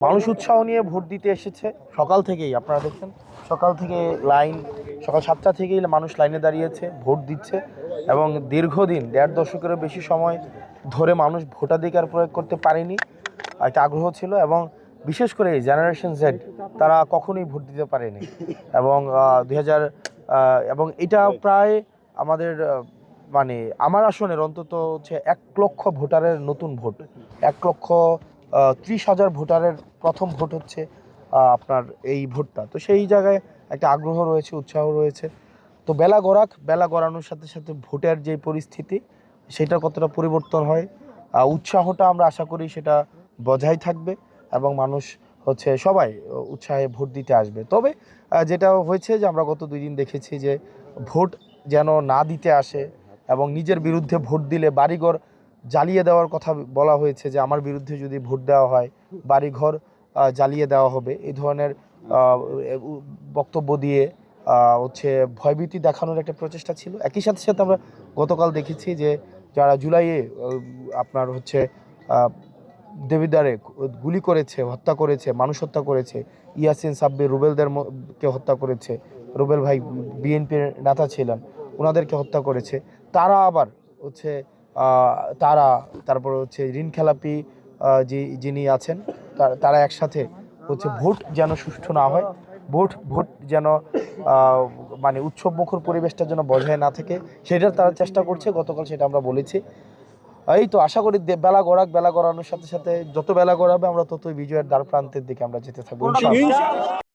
মানুষ উৎসাহ নিয়ে ভোট দিতে এসেছে সকাল থেকেই। আপনারা দেখছেন সকাল থেকে লাইন, সকাল 7টা থেকেই মানুষ লাইনে দাঁড়িয়েছে, ভোট দিচ্ছে এবং দীর্ঘদিন 1.5 দশকেরও বেশি সময় ধরে মানুষ ভোটাধিকার প্রয়োগ করতে পারেনি। একটা আগ্রহ ছিল এবং বিশেষ করে জেনারেশন জেড তারা কখনোই ভোট দিতে পারেনি এবং 2000 এবং এটা প্রায় আমাদের মানে আমার আসনের অন্তত হচ্ছে 1 লক্ষ ভোটারের নতুন ভোট, 1,30,000 ভোটারের প্রথম ভোট হচ্ছে আপনার এই ভোটটা। তো সেই জায়গায় একটা আগ্রহ রয়েছে, উৎসাহ রয়েছে। তো বেলা গড়ানোর সাথে সাথে ভোটের যে পরিস্থিতি সেটা কতটা পরিবর্তন হয়, উৎসাহটা আমরা আশা করি সেটা বজায় থাকবে এবং মানুষ হচ্ছে সবাই উৎসাহে ভোট দিতে আসবে। তবে যেটা হয়েছে যে আমরা গত 2 দিন দেখেছি যে ভোট যেন না দিতে আসে এবং নিজের বিরুদ্ধে ভোট দিলে বাড়িঘর জ্বালিয়ে দেওয়ার কথা বলা হয়েছে, যে আমার বিরুদ্ধে যদি ভোট দেওয়া হয় বাড়িঘর জ্বালিয়ে দেওয়া হবে, এই ধরনের বক্তব্য দিয়ে হচ্ছে ভয়ভীতি দেখানোর একটা প্রচেষ্টা ছিল। একই সাথে সাথে আমরা গতকাল দেখেছি যে যারা জুলাইয়ে আপনার হচ্ছে দেবিদ্বারে গুলি করেছে, হত্যা করেছে, মানুষ হত্যা করেছে, ইয়াসিন সাব্বির রুবেলদেরকে হত্যা করেছে, রুবেল ভাই বিএনপির নেতা ছিলেন, ওনাদেরকে হত্যা করেছে। তারা আবার হচ্ছে তারপর হচ্ছে ঋণ খেলাপি যিনি আছেন তারা একসাথে হচ্ছে ভোট যেন সুষ্ঠু না হয়, ভোট যেন মানে উৎসবমুখর পরিবেশটা যেন বজায় না থাকে, সেটার তারা চেষ্টা করছে। গতকাল সেটা আমরা বলেছি। এই তো আশা করি বেলা গড়ানোর সাথে সাথে যত বেলা গড়াবে আমরা ততই বিজয়ের দ্বার প্রান্তের দিকে আমরা যেতে থাকবো ইনশাআল্লাহ।